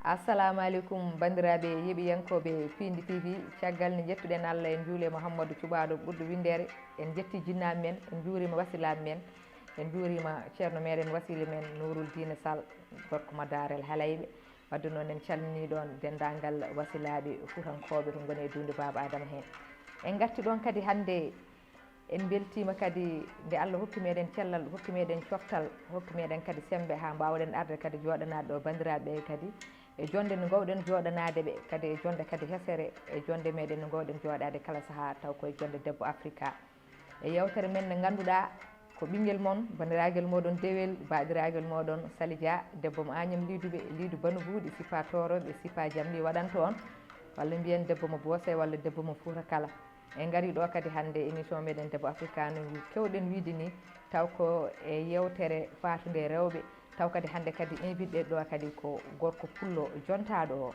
assalamu aleykum bandiraɓe yeeɓiyankoɓe Piindi TV caggal nde jettuɗen Allah en juulema Hammadou Cuɓaɗo ɓurɗo windere en jetti jinnaɓe men en juurima wasilaɓe men en juurima ceerno meɗen wasila men Nourul Dine Sall gorko mo Darel Halayɓe wadde noon en calmini ɗon dendagal wasilaɓe Fuutankoɓe to goni e dunde Baba Adama hen en garti ɗon kadi hande en beltima kadi nde Allah hokki meɗen cellal hokki meɗen coftal hokki meɗen kadi sembe ha mbawɗen arde kadi joɗanade ɗo bandiraɓe kadi e jonde nde gowɗen joɗanade ɓe kadi e jonde kadi hesere e jonde meɗen nde gowɗen joɗade kala saaha taw koye jonde Debbo Africa e yewtere men nde ganduɗa ko ɓinguel moon bandiraguel moɗon Dewel badiraguel moɗon Sali Dia debbo mo Agname Liduɓe Lidu Banoubuɗi sipa toroɓe sipa Jamli waɗanto on walla mbiyen debbo mo Boose walla debbo mo Fouta Kala en gari ɗo kadi hande émission meɗen Debbo Africa no kewɗen wiide ni taw ko e yewtere fatude rewɓe taw kadi hande kadi invité ɗo kadi ko gorko pullo jontaɗo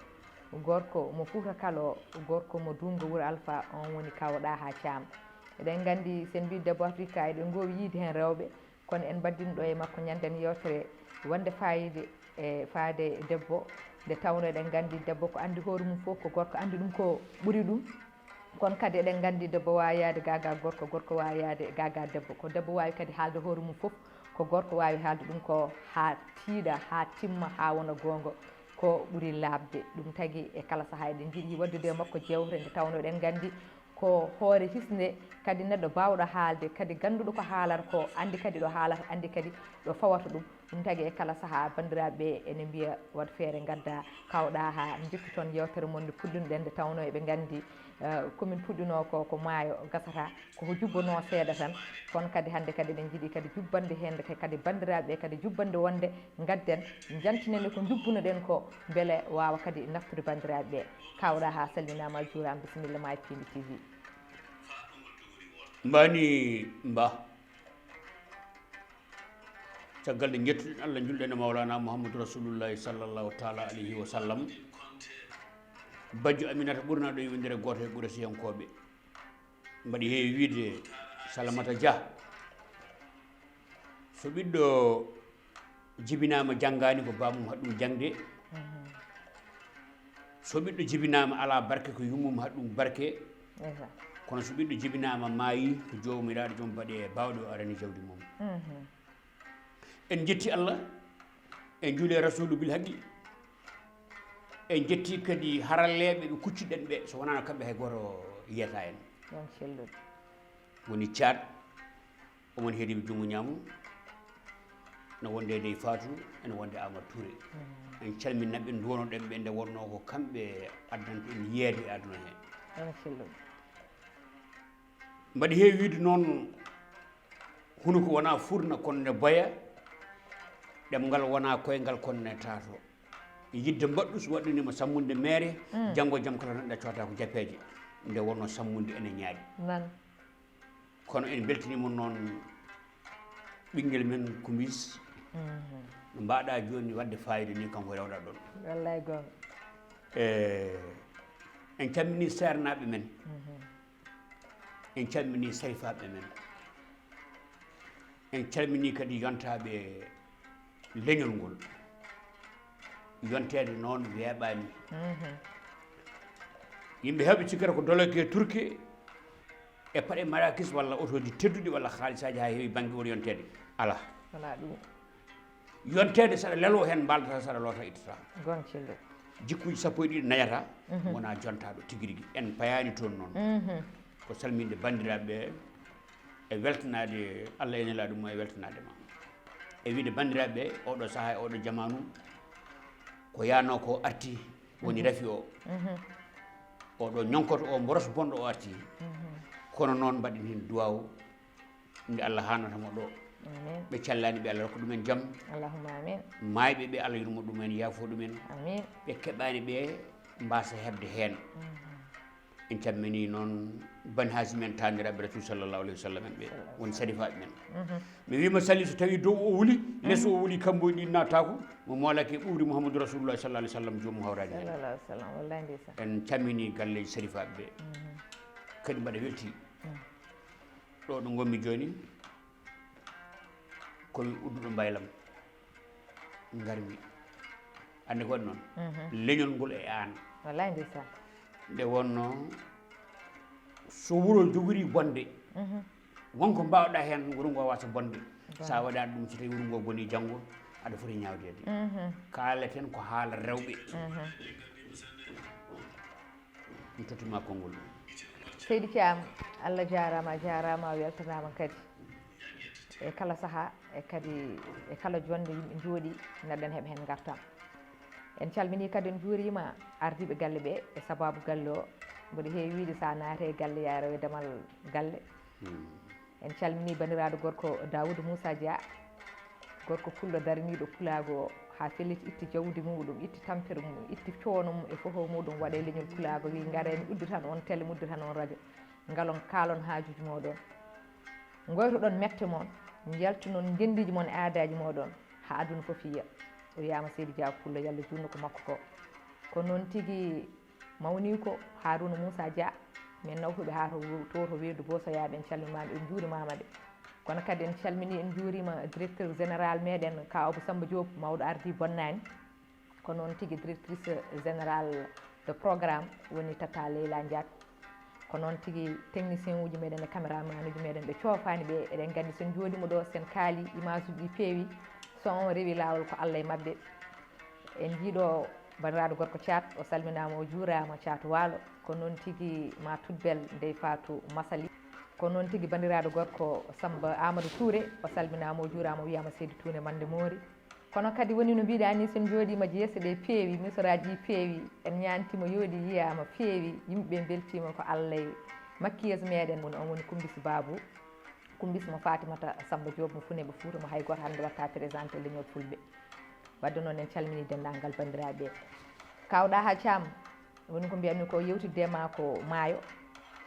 o gorko mo Fouta Kala o gorko mo Dungo Wuuro Alpha on woni kaw Daha Thiam eɗen gandi sen mbi Debbo Africa eɗen gowi yiide hen rewɓe kono en baddino ɗo e makko ñanden yewtere wonde fayide e faade debbo nde tawno eɗen gandi debbo ko andi hoore mum foof ko gorko andi ɗum ko ɓuuri ɗum kono kadi eɗen gandi debbo wawi yaade gaga gorko gorko wawi yaade gaga debbo ko debbo wawi kadi haalde hoore mum foof ko gorko wawi haalde ɗum ko ha tiiɗa ha timma ha wona gonga ko ɓuuri labde ɗum tagui e kala saaha eɗen jiiɗi waddude e makko jewte nde tawno eɗen gandi ko hoore hisde kadi neɗɗo bawɗo haalde kadi ganduɗo ko haalata ko andi kadi ɗo haalata andi kadi ɗo fawata ɗum tagui e kala saaha bandiraɓe ene mbiya wat feere gadda kawɗa ha jikki toon yewtere mon nde puɗɗinoɗen nde tawno eɓe gandi komin puɗɗino ko maayo gasata koko jubbano seeɗa tan kono kadi hande kadi eɗen jiiɗi kadi jubbande hende kadi bandiraɓe kadi jubbande wonde gadden jantinene ko jubbuno ɗen ko beele wawa kadi naftude bandiraɓe kawɗa ha salminama juurama bisimilla ma e Piindi TV mbani mba caggal nde jettuɗen Allah julɗen e Mawlana Mouhamadou Rasulullahi sallllahu taala alayhi wa sallam bajjo Aminata ɓurna ɗo yewindire goto e ɓuura siyankoɓe mbaɗi heewi wiide Salamata Dia so ɓiɗɗo jibinama janggani ko bamum haɗɗum jangde so ɓiɗɗo jibinama ala barke ko yummum haɗɗum barke kono so ɓiɗɗo jibinama maayi ko jomiraɗo joom mbaɗe bawɗo o arani jawdi mum en jetti Allah en juuli rasulu bil haqqi en jetti kadi haralleɓe ɓe kucciɗen ɓe so wonano kamɓe hay goto yiyata en woni Thiat omon heediɓe junngo ñaamu no wonde dey Fatou ene wonde Amadou Touré en calminnaɓe duwonoɗen ɓe nde wonno ko kamɓe addanta en yeede e aduna he mbaɗi heewi wiide noon huno ko wona furna kono ne boya ɗemngal wona koyngal kono ne taato yidde mbaɗɗu so waɗanima sammude meere janggo e jaam kala tan ɗaccota ko jappeje nde wonno sammude ene ñaaɗi kono en beltanima noon ɓinguel men Kumbis no mbaɗa joni wadde fayida ni kanko rewɗa ɗon wallay gonga en calmini sernaɓe men en calmini sayfaɓe men en calmini kadi yontaɓe leñol ngol yontede noon weeɓani yimɓe heɓe cikkata ko doloke turke e paɗe marakis walla otoji tedduɗi walla haalisaji ha heewi banggue woni yontede ala wona ɗum yontede saɗa lelo hen mbaldata saɗa loota ittata goncello jikkuji sappo e ɗiɗi nayata wona jontaɗo tigui rigui en payani toon noon ko salminde bandiraɓe e weltanade Allah ene laaɗum e weltanade ma e wiide bandiraɓe oɗo saaha e oɗo jamanu ko yano ko arti woni rafi o oɗo ñonkoto o mboros bonɗo o arti kono noon mbaɗen hen duwaw nde Allah hanatamo ɗo ɓe callani ɓe Allah rokka ɗumen jaam allahumma amin mayɓe ɓe Allah yurmo ɗumen yaafo ɗumen amin ɓe keɓani ɓe mbasa hebde hen en cammini noon bani hasim en taniraɓe rasul sallllahu alayhi wa sallam en ɓe woni sarifaɓe men mi wima Sali so tawi dow o wuuli less o wuuli kamboye ɗi nattako mo moolake ɓuuri Mouhamadou Rasulullah sallah alih w sallam jomum hawrani hen en cammini galleji sarifaɓe ɓe kadi mbaɗa welti ɗo ɗo gommi joni ko udduɗo mbaylam garmi ande ko waɗi noon leñol ngol e an wallahi ndeysan nde wonno so wuro jogori bonde wonko mbawɗa hen wuro ngo wasa bonde sa waɗani ɗum so tawi wuro ngo boni janggo aɗa foti ñawdede kaleten ko haala rewɓe mi tottima konngol seydi Thiam Allah jarama weltanama kadi e kala saaha e kadi e kala jonde yimɓe jooɗi neɗɗon heeɓa hen gartam en calmini kadi en juurima ardiɓe galle ɓe e sababu galle o mboɗo heewi wiide sa naate e galle ya rewe damal galle en calmini bandiraɗo gorko Daoudou Moussa Dia gorko pullo daraniɗo pulaago o ha felliti itti jawdi muɗum itti tampere mum itti coono mum e fofo muɗum waɗe leñol pulaago wi garen udditan on télé mudditan on radio ngalon kaalon haajuji moɗon goytoɗon mette moon jaltunon gendiji moon e aadaji moɗon ha aduna foof yiya o wiyama Seydi Dia pullo yalla junno ko makko ko noon tigui mawni ko Harouna Moussa Dia min nawtuɓe ha to weedu Bosoyaɓe en calminamaɓe en juurimama ɓe kono kadi en calmini en juurima directeur général meɗen Kawbo Samba Diop mawɗo ardi bonnani ko noon tigui directrice générale de programme woni Tata Leyla Diat ko noon tigui technicien uji meɗen e caméraman uji meɗen ɓe coofani ɓe eɗen gandi sen jooɗima ɗo sen kaali image uji ɗi peewi son on rewi lawol ko Allah e mabɓe en jiiɗo bandiraɗo gorko Thiat o salminama o juurama Thiat Walo ko noon tigui ma Tudbel Ndey Fatou Masali ko noon tigui bandiraɗo gorko Samba Amadou Touré o salminama o juurama o wiyama Seydi Touré Mande Moori kono kadi woni no mbiɗa ni sen jooɗima jeese ɗe peewi misoraji peewi en ñantima yooɗi yiyama peewi yimɓeɓe beltima ko Allah e makkiyes meɗen on woni Kumbis Babou Kumbis mo Fatimata Samba Diop mo Funeɓe Fouta mo hay goto hande watta présenté leñol fulɓe wadde noon en calmini dendagal bandiraɓe kawɗa ha Thiam woni ko mbiyatmi ko yewtidde ma ko maayo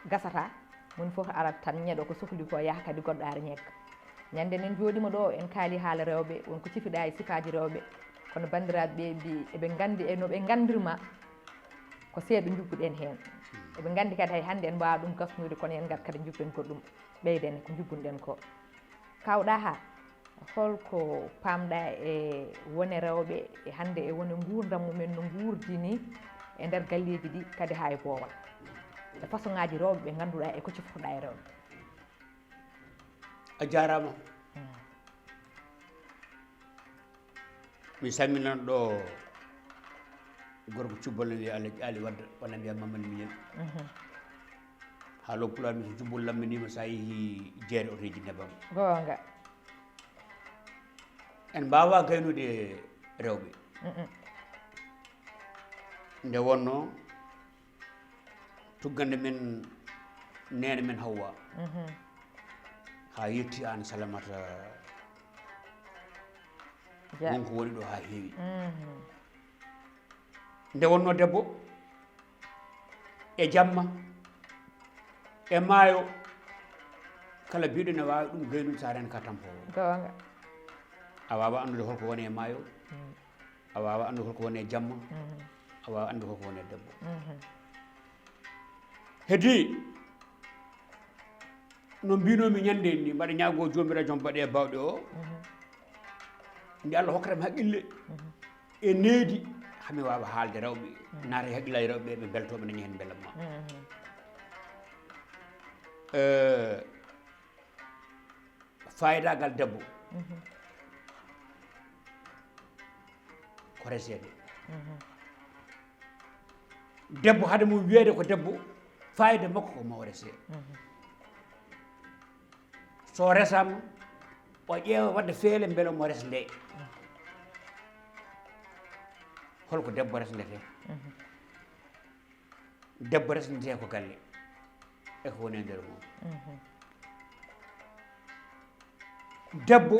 gasata woni foof arat tan ñeɗo ko sohli ko yaaha kadi goɗɗo ara ñegga ñande nen jooɗima ɗo en kaali haala rewɓe wonko cifiɗa e sifaji rewɓe kono bandiraɓe ɓe mbi eɓe gandi e noɓe gandirma ko seeɗa jugguɗen hen eɓe gandi kadi hay hande en mbawa ɗum gasnude kono en gat kadi jubben goɗɗum ɓeyden ko juggunɗen ko kawɗa ha holko pamɗa e wone rewɓe e hande e wone gurdam mumen no gurdini e nder galleji ɗi kadi ha e boowal e façon ngaji rewɓe ɓe ganduɗa e ko cifotoɗa e rewɓe a jarama mi salminan ɗo gorko cubbolle wiya Allah ƴaali wadda walla mbiya Mamadou Mignel haalo Pulaar mi so cubbol lamminima sa yeehi jeere otoji nebam gonga en mbawa gaynude rewɓe nde wonno tuggande men nene men Hawwa ha yetti an Salamata wonko woni ɗo ha heewi nde wonno debbo e jamma e maayo kala biɗo ne wawi ɗum gaynude sa ren ka tampowo gonga a wawa andude holko woni e maayo a wawa andude holko woni e jamma a wawa andude holko woni e debbo heddi no mbinomi ñande ni mbaɗa ñaago jomiraɗo joom baɗe e bawɗe o nde Allah hokkatami haqqille e needi hami wawa haalde rewɓe naata e haqqillaji rewɓe ɓe beltoɓe dañi hen beelam ma fayidagal debbo ko resede debbo hade mum wiyede ko debbo fayida makko ko mo rese so resama o ƴeewa wadde feele beele mo res nde holko debbo resndete debbo resndete ko galle e ko woni e nder mum debbo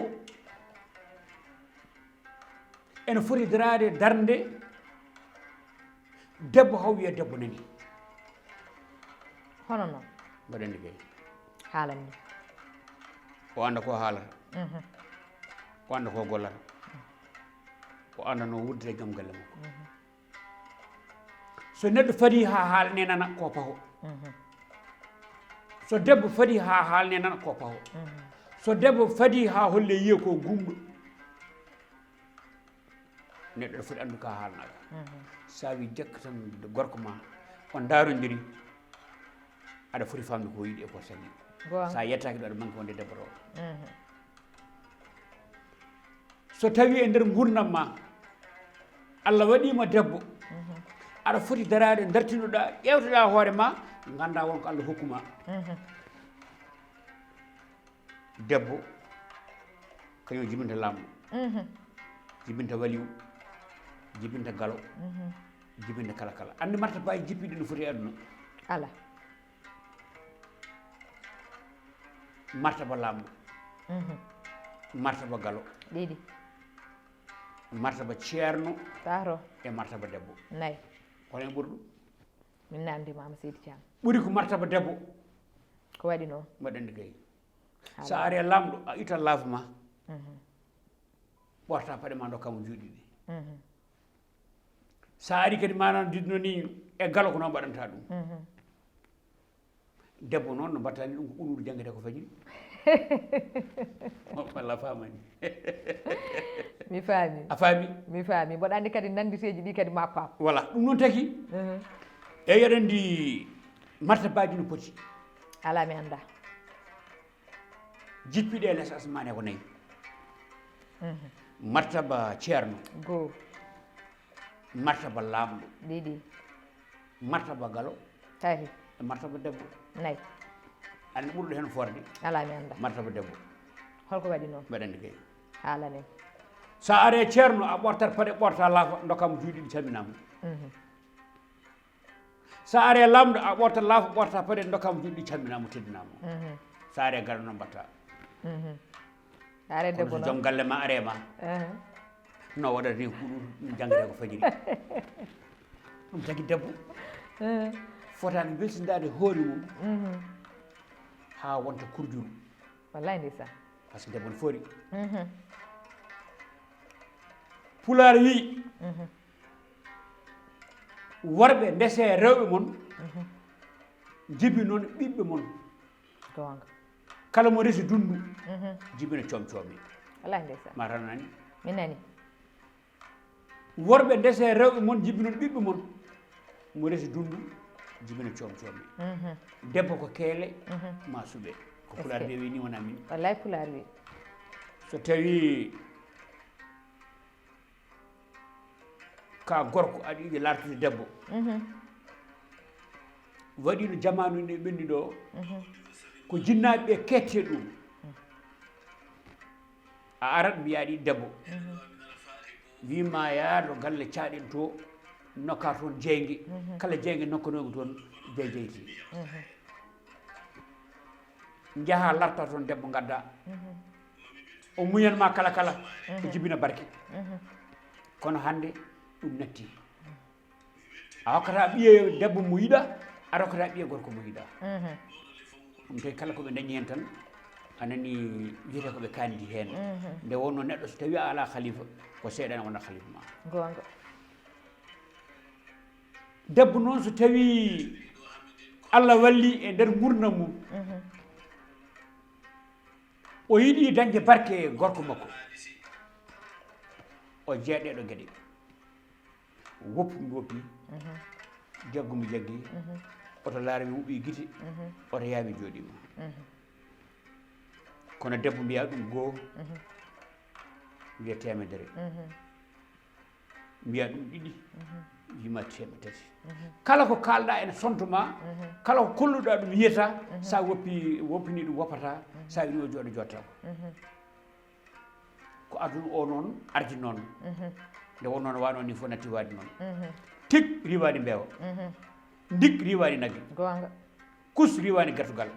ene foti darade darnde debbo haw wiya debbo nani hono noon mbaɗen ligguey haalani o anda ko haalata o anda ko gollata o anda no wuddete joom galle makko so neɗɗo faadi ha haalne nana ko paho so debbo faadi ha haalne nana ko paho so debbo fadi ha holle yiye ko gumɗo neɗɗo ɗo foti andu ka haalnaga sa wi dekka tan gorko ma on daarodiri aɗa foti famde ko yiɗi e ko sañi sa yettaki ɗo aɗa manque wonde debbo ɗo so tawi e nder gurdam ma Allah waɗima debbo aɗa foti darade dartinoɗa ƴewtoɗa hoore ma ganda wonko Allah hokkuma debbo kañum jibinta lamɗo jibinta waliw jibinta galo jibinta kala kala andi martabaji jippiɗi no foti e aduna ala martaba lamɗo martaba galo ɗiɗi martaba ceerno taro e martaba debbo nayi hono ɓuri ɗum min namdimama Seydi Thiam ɓuri ko martaba debbo ko waɗi noon waɗande gay sa ari e lamɗo a itan laafa ma ɓorta paɗe ma dokkamo juuɗe ɗi sa ari kadi manano didno ni e galo ko noon mbaɗanta ɗum debbo noon no mbattani ɗum ko ɓunuɗo jangguete ko fañi walla famani mi faami a faami mi faami mboɗa andi kadi nanditeji ɗi kadi ma paam voilà ɗum noon tagi e yoɗen ndi martabaji no poti ala mi anda jippiɗe e less asmane ko nayyi martaba ceerno goo martaba lamɗo ɗiɗi martaba galo tati e martaba debbo nayi andi ɓurɗo hen forde ala mi anda martaba debbo holko waɗi noon waɗande gay haalanen sa are ceerno a ɓortat paɗe ɓorta laafa dokkamo juuɗe ɗi calminama sa are lamɗo a ɓorta laafa ɓorta paɗe dokkamo juuɗe ɗi calminama teddinama sa are galo noon mbatta are debbo joom galle ma arema no waɗata ni huɗu jangguete ko fajiri ɗum tagui debbo fotani weltidade hoore mum ha wonta kurjuru wallahi ndeysan par ce que debbo ne foori pulaar wi worɓe ndese rewɓe mon jibi noon ɓiɓɓe mon gonga kala mo resi dundu jibina coomcoomi wallahi ndeysan ma tan nani mi nani worɓe ndese rewɓe mon jibi noon ɓiɓɓe mon mo resi dundu jibina coomcoomi debbo ko keele ma suɓe ko pulaar ɓe wi ni wona min wallahi pulaar wi so tawi ka gorko aɗa yiɗi lartude debbo waɗino jamanu nde ɓenni ɗo ko jinnaɓe ɓe kette ɗum a arat mbiyaɗi debbo wima yaado galle caɗen to nokka toon jeygue kala jeygue nokkanogo toon jeyti jaaha larta toon debbo gadda o muñanma kala kala ko jibina barke kono hande ɗum natti a hokkata ɓiye debbo mo yiɗa aɗa hokkata ɓiye gorko mo yiɗa ɗum tawi kala koɓe dañi hen tan anani wiyete koɓe kandi hen nde wonno neɗɗo so tawi a ala khalifa ko seeɗa wona khalifa ma gonga debbo noon so tawi Allah walli e nder gurdam mum o yiɗi dañde barke gorko makko o jeeɗeɗo gueɗe woppu mi woppi jaggu mi jaggi oto laara mi wuɓɓi guite oto yaa mi jooɗima kono debbo mbiya ɗum goho wiya temedere mbiya ɗum ɗiɗi wima temetati kala ko kalɗa ene sontoma kala ko kolluɗa ɗum yiyata sa woppini ɗum woppata sa wini o jooɗo jottako ko aduna o noon ardi noon nde won noon wano ni fof natti waadi noon tik riwani mbeewa dik riwani nagge gonga kus riwani gartugal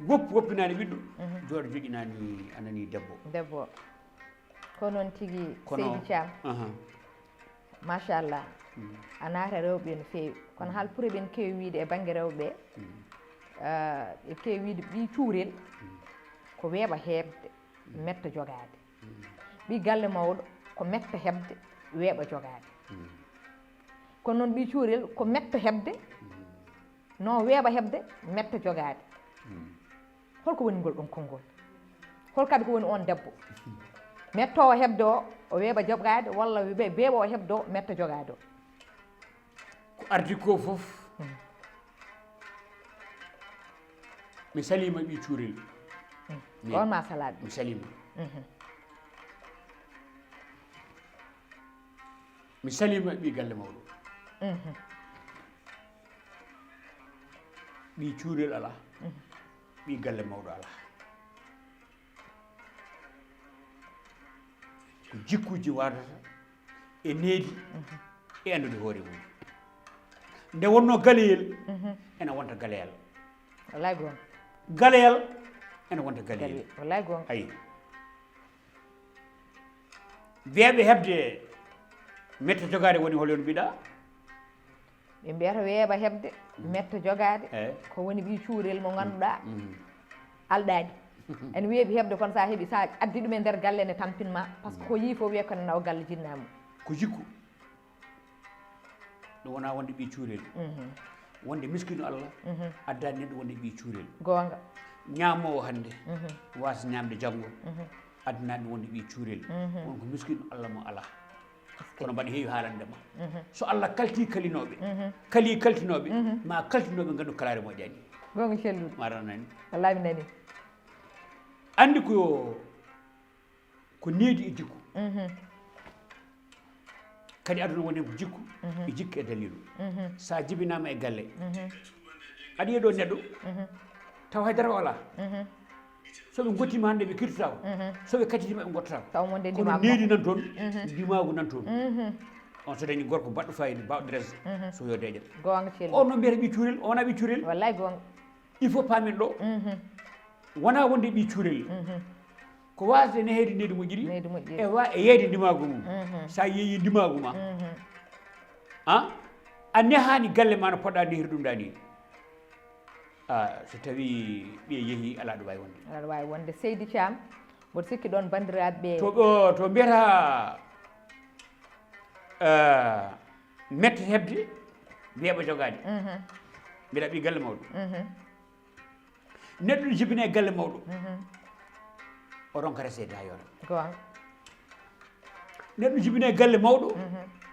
woppinani ɓiɗɗo jooɗo joƴinani anani debbo ko noon tigui Seydi Thiam machallah a naata rewɓe no feewi kono haal pour eɓen kewi wiide e banggue rewɓe e kewi wiide ɓi cuurel ko weeɓa heɓde metta jogade ɓi galle mawɗo ko metta heɓde weeɓa jogade kono noon ɓi cuurel ko metta heɓde non weeɓa heɓde metta jogade holko woni ngol ɗon konngol holkaɓe ko woni on debbo mettowo hebde o weeɓa jogade walla beeɓo hebde o metta jogade o ko ardi ko fof mi salima ɓi cuurel on ma salaɓe mi salima mi salima ɓi galle mawɗo ɓi cuurel ala ɓi galle mawɗo ala ko jikkuji wadata e needi e andude hoore mum nde wonno galeyel ene wonta galeyal wallahi gonga galeyal ene wonta galeyel wallahi gonga ayi weeɓe hebde metta jogade woni hol yon mbiɗa ɓe mbiyata weeɓa hebde metta jogade ko woni ɓi cuurel mo ganduɗa alɗani ene weeɓi hebde kono sa heeɓi sa addi ɗum e nder galle ne tampinma par ce que ko yii fof wiye kono nawa galle jinnamo ko jikku ɗum wona wonde ɓi cuurel wonde miskino Allah addani neɗɗo wonde ɓi cuurel gonga ñamowo hande wasa ñamde janggo addanaɗi wonde ɓi cuurel wonko miskino Allah mo ala kono mbaɗa heewi haalandema so Allah kalti kalinoɓe kali kaltinoɓe ma kaltinoɓe gandu kalare moƴƴani gonga celluɗo ma ranani wallahi mi nani andi ko needi e jikku kadi aduna woni ko jikku e jikku e dalilu sa jibinama e galle aɗa yiiɗo neɗɗo taw haydara wala soɓe gottima hande ɓe kirtotako soɓe kaccitima ɓe gottotako kono needi nan toon ndimagu nan toon on so dañi gorko baɗɗo fayida bawɗo res so yo deƴat gonga celluɗo on noon mbiyata ɓi cuurel o wona ɓi cuurel wallahi gonga il faut pamen ɗo wona wonde ɓi cuurel ko wasde ne heedi needi moƴƴiri e yeeyde ndimagu mum sa yeeyi ndimagu ma a nehani galle ma no poɗɗa nehir ɗum ɗa ni so tawi ɓe yeehi ala ɗo wawi wonde ala ɗo wawi wonde Seydi Thiam mboɗo sikki ɗon bandiraɓe to mbiyata mette hebde weeɓa jogade mbiɗa ɓi galle mawɗo neɗɗo ɗo jibine galle mawɗo o ronka resede ha yora gonga neɗɗo jibine galle mawɗo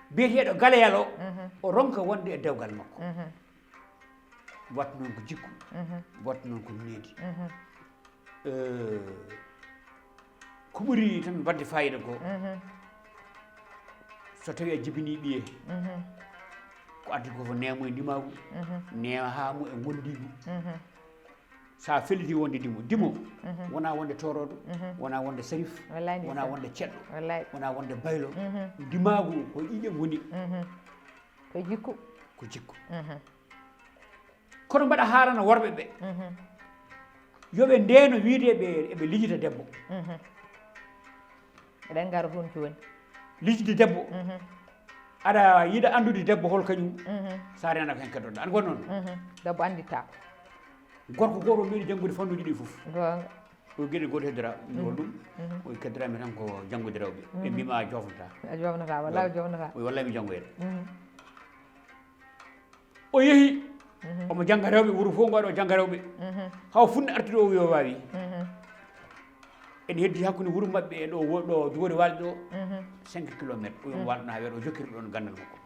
biyeteɗo galeyal o ronka wonde e dewgal makko watta noon ko jikku watta noon ko needi ko ɓuri tan wadde fayida ko so tawi a jibini ɓiye ko addi ko fo nemo e ndimagu nema hamu e gondigu sa felliti wonde dimo wona wonde torodo wona wonde sarif wona wonde ceɗɗo wona wonde baylo ndimagu ko ƴiƴe goni ko jikku kono mbaɗa haalana worɓe ɓe yoɓe ndeno wiide eɓe lijjita debbo eɗen gara toon joni lijjide debbo aɗa yiiɗa andude debbo hol kañum sa rena ko hen keddoɗa an gon noon debbo andittako gorko goto meeɗi janggude fannuji ɗi foof gonga o gueɗe goto heddora mi hol ɗum o keddirami tan ko janggude rewɓe ɓe mbima a jofnata a jofnata wallahi jofnata o wallahi mi janggoyata o yeehi omo jangga rewɓe wuuro fof ngo waɗa o jangga rewɓe haw funde artude o wi o wawi ene heddi hakkude wuuro mabɓe e ɗo jogori walde ɗo 5 kilométre o yomo walɗona ha weeɗa o jokkiri ɗon gandal makko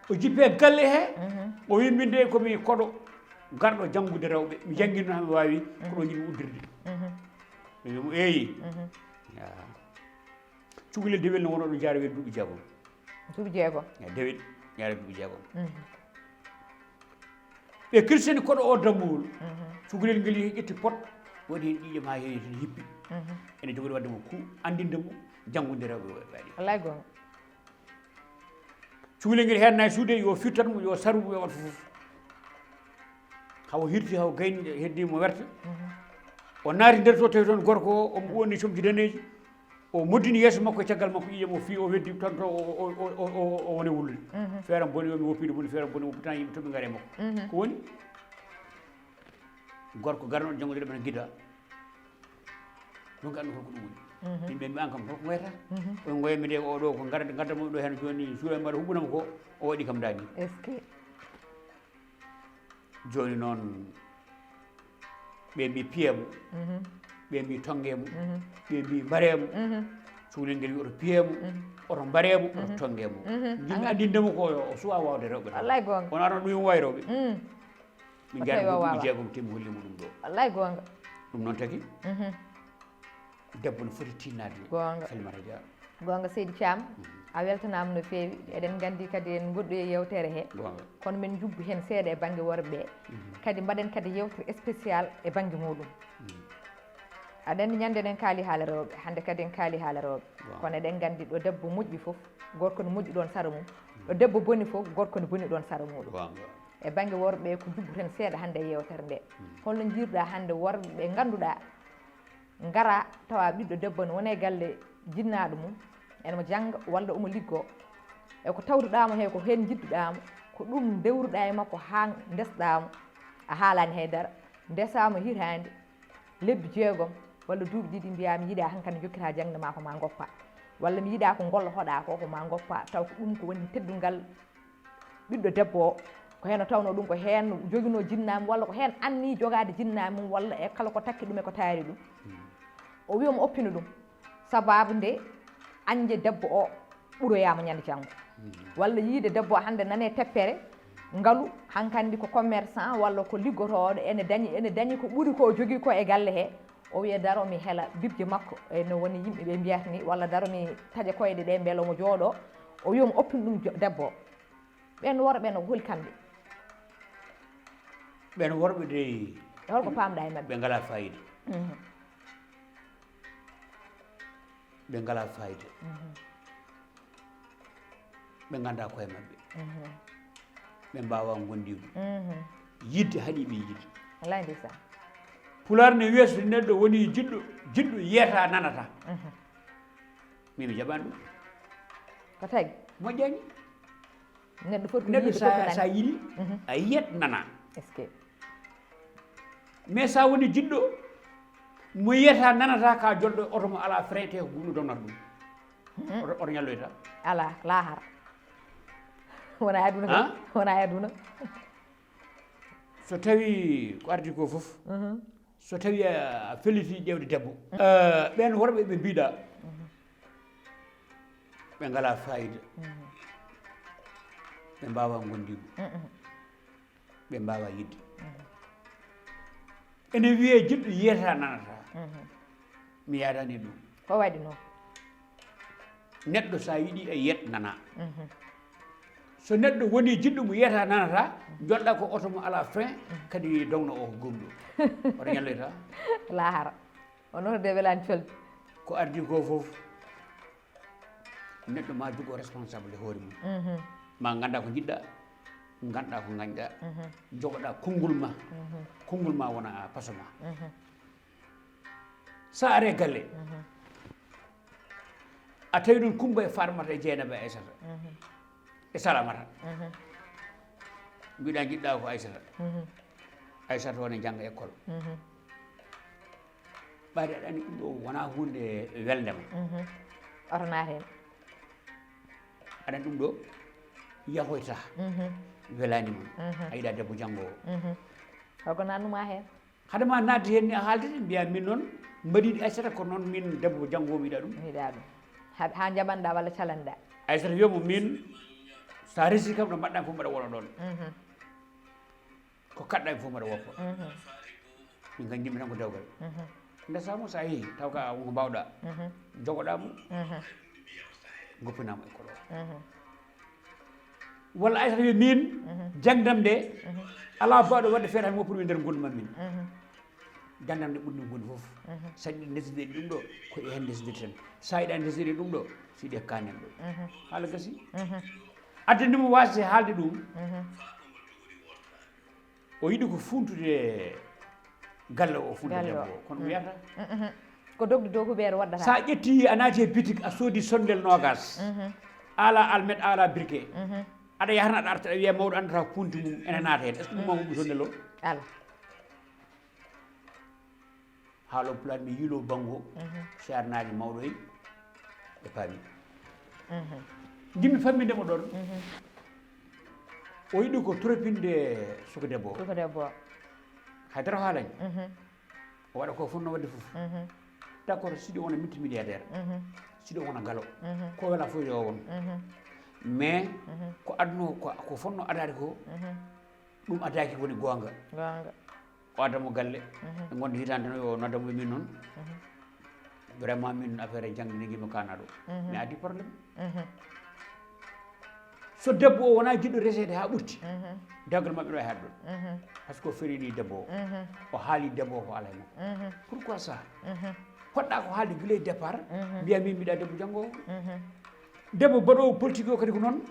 o jippe galle he o wi min de komi koɗo garɗo janggude rewɓe mi jangguino hami wawi ko ɗo jiɗmi uddirde ɓe wimo eyi cukalel dewel no wono ɗo jaara weeɗe duuɓi jeegom dewel jaara duuɓi jeegom ɓe kirsteni koɗo o dammuwol cukalel ngel yehi ƴetti pot waɗi hen ƴiƴam ha heewi tan hippi ene jogori wadde mo ku andinde mo janggude rewɓe waɗi wallahi gonga cukalel ngel henna e suude yo firtat mo yo saru mo yo wat fof hawo hirti hawo gayni heddi mo werta o naati nder to tawi toon gorko o omo woni somji daneji o moddini yeeso makko e caggal makko ƴiƴam o fi o weddi tan to o woni wullude feeram boni yomi woppide boni feeram boni woppitan yimɓe toɓe gaare makko ko woni gorko garnoɗo janggude ɗeɓe no guida ɗum andu holko ɗum woni yimɓe mbi an kam holko goyata on goyami de oɗo ko gaddamo ɗo hen joni suurami waɗa huɓɓunam ko o waɗi kam dani est ce que joni noon ɓe mbi piyamo ɓe mbi tongemo ɓe mbi mbaremo cuulel ngel wi oto piyemo oto mbaremo oto tongemo jimmi andindemo ko o suwa wawde rewɓe wallay gonga wona ɗon ɗum way rewɓe min jaari ko duuɓi 6 timmi hollimo ɗum ɗo wallay gonga ɗum noon tagi debbo no foti tinnade gonga Salimata Dia gonga Seydi Thiam a weltanama no feewi eɗen gandi kadi en goɗɗo e yewtere he kono min jubbu hen seeɗa e banggue worɓe kadi mbaɗen kadi yewtere spécial e banggue muɗum aɗa andi ñande eɗen kaali haala rewɓe hande kadi en kaali haala rewɓe kono eɗen gandi ɗo debbo moƴƴi foof gorko ne moƴƴi ɗon sara mum ɗo debbo boni foof gorko ne boni ɗon sara muɗum e banggue worɓe ko jubbu hen seeɗa hande e yewtere nde holno jiiruɗa hande worɓe ɓe ganduɗa gara tawa ɓiɗɗo debbo ne wone galle jinnaɗo mum ene jangga walla omo liggo e ko tawruɗamo he ko hen jidduɗamo ko ɗum dewruɗa e makko ha ndesɗamo a haalani haydara ndesama hitande lebbi 6 walla duuɓi ɗiɗi mbiya mi yiiɗa hankkadi jokkita jangde ma ko ma goppa walla mi yiiɗa ko gollotoɗa ko ma goppa taw ko ɗum ko woni teddungal ɓiɗɗo debbo o ko hen o tawno ɗum ko hen joguino jinnamum walla ko hen anni jogade jinnamum walla e kala ko takki ɗum e ko taari ɗum o wiyomo oppino ɗum sababu nde anje debbo o ɓuroyama ñande janggo walla yiide debbo o hande nane teppere ngaalu hankkandi ko commerçant walla ko liggotoɗo ene dañi ko ɓuuri ko jogui ko e galle he o wiya daro mi heela bibje makko eno woni yimɓe ɓe mbiyata ni walla daro mi taaƴa koyɗe ɗe beele omo jooɗo o wiyomo oppino ɗum debbo o ɓen worɓe no holi kamɓe ɓen worɓe de e holko pamɗa e mabɓe ɓe ngala fayida ɓe ngala fayida ɓe ganda koye mabɓe ɓe mbawa gondiɗum yidde haaɗi ɓe yidde alay ndeysan Pulaar ne wiya so neɗɗo woni jiɗɗo yiyata nanata min mi jaɓani ɗum ko tagi moƴƴani neɗɗo foti neɗɗo sa yiɗi a yiyat nana est ce que mais sa woni jiɗɗo mo yiyata nanata ka jolɗo oto mo ala frete ko gunɗo donata ɗum oto ñalloyta ala lahara wona aduna wona aduna so tawi ko ardi ko foof so tawi a felliti ƴewde debbo ɓen worɓe ɓe mbiɗa ɓe ngala fayida ɓe mbawa gondiɗum ɓe mbawa yidde ene wiye jiɗɗo yiyata nanata mi yadani ɗum ko waɗi noon neɗɗo sa yiiɗi e yiyat nana so neɗɗo woni jiɗɗo mo yiyata nanata joɗɗa ko oto mo ala fin kadi dongno o ko gomɗo oto ñalloyta lahara onoon de welani colde ko ardi ko foof neɗɗo ma jogo responsable hoore mum ma ganda ko jiɗɗa ganduɗa ko gañɗa jogoɗa konngol ma wona paso ma sa are galle a tawi ɗum Coumba e Farmata e Dieynaba e Aissata e Salamata mbiɗa jiɗɗa ko Aissata wona jangga école ɓaade aɗa andi ɗum ɗo wona hunde weldema oto naat hen aɗa andi ɗum ɗo yahoyta welanima a yiiɗa debbo janggowo holko nannuma hen hadema nadde hen ni a haaldete mbiya min noon mbaɗiɗi Aissata ko noon min debbo janggowo mi yiɗa ɗum ha jaɓanɗa walla calanɗa Aissata wiyomo min sa resi kam ɗo mbaɗɗa fof mbaɗa wona ɗon ko kaɗɗa fof mbaɗa woppa min ganndimi tan ko dewgal ndesamo sa yeehi taw ka wonko mbawɗa jogoɗamo goppinamo école o walla Aissata wiya min jangdam nde ala bawɗo wadde feere tan woppumi nder gonduma min jangdam nde ɓurɗi gondi foof saɗi ɗi ndesideɗi ɗum ɗo ko e hen ndesidirten tan sa yiɗa ndesideɗi ɗum ɗo siɗi e kanen ɗo haala gasi addandimo wasde haalde ɗum o yiɗi ko funtude galle o funtude debbo o kono ɗum wiyata ko dogde dow huɓere waddata sa ƴetti a naati e boutique a soodi sondel nogas ala almet ala briquet aɗa yahana aɗa arta aɗa wiya mawɗo andata ko funti mum ene naata hen est ce que ɗum ma huɓɓi sondel o ala haalo Pulaar mi yiilo banggo ceernaji mawɗo y ɓe paami jimmi fammindemo ɗon o yiɗi ko toropinde suka debbo o suka debbo o haydara haalani o waɗa ko fonno wadde fof d' accord siɗo wona multimilliardaire siɗo wona galo ko wala fof yo won mais ko adno ko fonno adade ko ɗum adaki woni gonga o addamo galle e gonde hitande no yo noddamo min noon vraiment min affaire e jangde guimi kana ɗo mais adi probléme so debbo o wona jiɗɗo resede ha ɓurti dewgal mabɓe ɗo e haɗɗon par ce que o ferini debbo o haali debbo o ko ala e makko pourquoi ça poɗɗa ko haalde guila e départ mbiya min mbiɗa debbo janggo o debbo mbaɗowo politique o kadi ko noon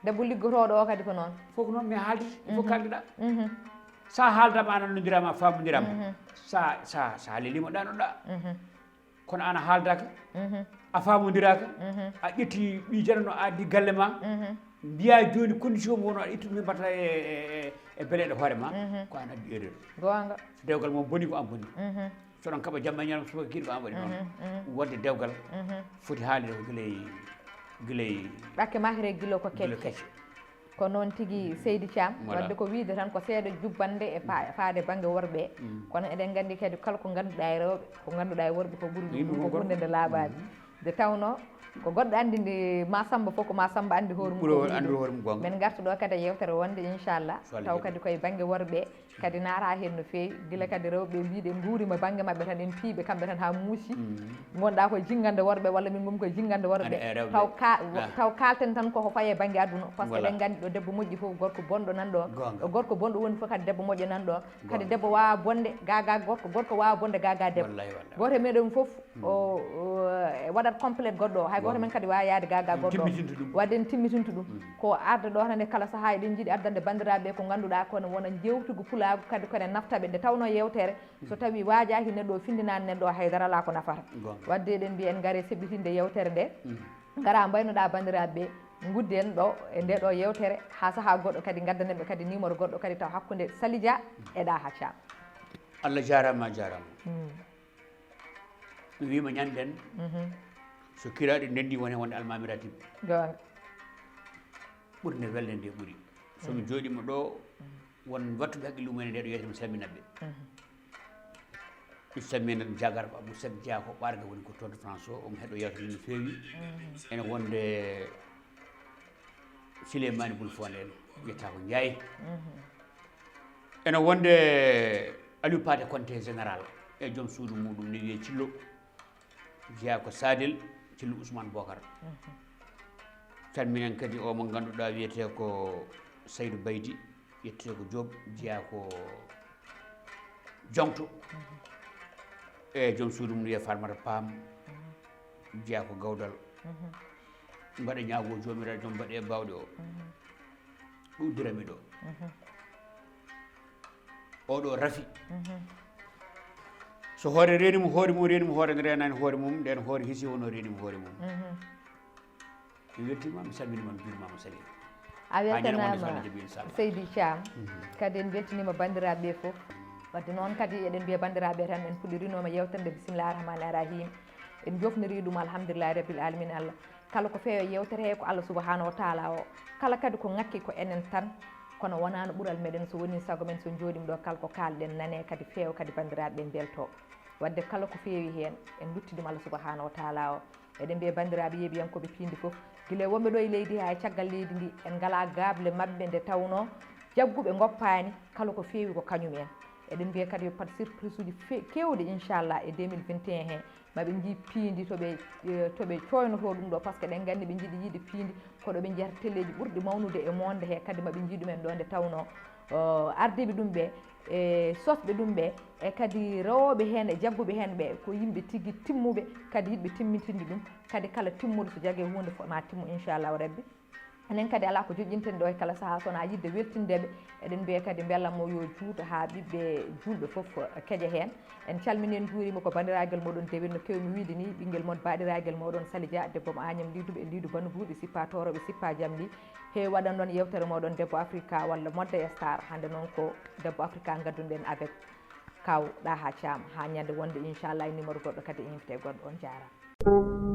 debbo liggotoɗo o kadi ko noon fof ko noon mais haalde il faut kaldeɗa sa haaldama anannodirama famodirama sa lelima ɗanoɗa kono an a haaldaka a famodiraka a ƴetti ɓi janano a addi galle ma mbiya joni condition mo wono aɗa ittude min mbatta e beleɗe hoore ma ko an addi erreur gonga so dewgal mo boni ko an boni soɗon kaɓa jamma e ñalawma subaka kiɗi ko an waɗi noon wadde dewgal foti haalide ko guiley ɓakke makre guilo ko kecce ko noon tigui Seydi Thiam wadde ko wiide tan ko seeɗa jubbande e faade banggue worɓe kono eɗen gandi kadi kala ko ganduɗa e rewɓe ko ganduɗa e worɓe ko ɓuuri ɗum ko hunde nde laaɓade nde tawno ko goɗɗo andi nde ma samba fof ko ma samba andi hoore mum min garta ɗo kadi e yewtere wonde inchallah taw kadi koye banggue worɓe kadi naata hen no fewi guila kadi rewɓe mbiɗe guurima banggue mabɓe tan en piiɓe kamɓe tan ha muusi gonɗa koye jingande worɓe walla min gomi koye jingande worɓe taw kalten tan koko faye banggue aduna par ce que eɗen gandi ɗo debbo moƴƴi fof gorko bonɗo nanɗo ɗo gorko bonɗo woni fof kadi debbo moƴƴo nanɗo kadi debbo wawa bonde gaga gorko wawa bonde gaga debbo goto e meɗen fof o waɗat complète goɗɗo o hay goto men kadi wawa yaade gaga goɗɗo o wadde en timmitinto ɗum ko arde ɗo tan e kala saaha eɗen jiiɗi addande bandiraɓe ko ganduɗa kono wona jewtugo pulaago kadi kone naftaɓe nde tawno yewtere so tawi waajaki neɗɗo o findinani neɗɗo o haydara ala ko nafata wadde eɗen mbiya en gaare seɓɓitinde yewtere nde gara mbaynoɗa bandiraɓe gudden ɗo e nde ɗo yewtere ha saaha goɗɗo kadi gaddaneɓe kadi numéro goɗɗo kadi taw hakkude Sali Dia e Daha Thiam Allah jarama mi wima ñanden so kiraɗe ndendi woni wonde almamiratim gonga ɓuuri nde welde nde ɓuuri somi jooɗima ɗo won wattuɓe haqqille mumen nde ɗo yeyde mi salminaɓe mi salmina jagar Abou Seck Dia ko ɓarga woni ko Tour de France o omo heeɗo yewtere no fewi ene wonde Souleymane Boul Fondé en wiyata ko Ndiaye ene wonde Aliou Paté Conté général e joom suudu muɗum ne wiye Thillo jeeya ko Sadel Thillo Ousmane Bocar calminen kadi o mo ganduɗa wiyete ko Saydou Baydi yettete ko Diop jeeya ko Jonkto e joom suudu mum wiye Farmata Pam jeeya ko Gawdal mbaɗa ñaago jomiraɗo joom mbaɗe bawɗe o ɗuɗirami ɗo oɗo Rafi so hoore renimo hoore mum renimo hoore nde renani hoore mum nden hoore hiisi wono renimo hoore mum mi weltima mi salminima mi juurimama Sali a weltanama Seydi Thiam kadi en beltinima bandiraɓe foof wadde noon kadi eɗen mbiya bandiraɓe tan en puɗɗorinoma yewtere nde bisimillahi rahmani rahim en jofniri ɗum alhamdulillahi rabbil alamin Allah kala ko feewi yewtere he ko Allah subahanahu wa taala o kala kadi ko ngakki ko enen tan kono wonano ɓuural meɗen so woni sago men so jooɗima ɗo kala ko kalɗen nane kadi feewa kadi bandiraɓe belto wadde kala ko feewi hen en dutti ɗum Allah subahanahu wa taala o eɗen mbiya bandiraɓe yeeɓiyankoɓe Piindi foof guila wonɓe ɗo e leydi ha e caggal leydi ndi en ngala gable mabɓe nde tawno jagguɓe goppani kala ko feewi ko kañumen eɗen mbiya kadi yo pat surprise uji kewɗi inchallah e 2021 he maɓe jii Piindi toɓe coynoto ɗum ɗo par ce que ɗen gandi ɓe jiiɗi yiide Piindi koɗo ɓe jeyata telleji ɓurɗi mawnude e monde he kadi maɓe jii ɗumen ɗo nde tawno ardiɓe ɗum ɓe e sosɓe ɗum ɓe e kadi rewoɓe hen e jagguɓe hen ɓe ko yimɓe tigui timmuɓe kadi yiɗɓe timmitinde ɗum kadi kala timmuɗo so jaggue hunde ma timmu inchallahu rabbi enen kadi ala ko joƴƴinten ɗo e kala saaha sowona yidde weltindeɓe eɗen mbiya kadi beelammo yo juuta ha ɓiɓɓe julɓe foof keeƴa hen en calmini en juurima ko bandiraguel moɗon dewel no kewmi wiide ni ɓinguel mon baɗiraguel moɗon Sali Dia debbo mo Agname Liduɓe e Lidu Banobuɗe sippa toroɓe sippa jaam li he waɗan ɗon yewtere moɗon Debbo Africa walla Modde Star hande noon ko Debbo Africa gadduɗen avec kaw Daha Thiam ha ñande wonde inchallah numéro goɗɗo kadi invité goɗɗo on jarama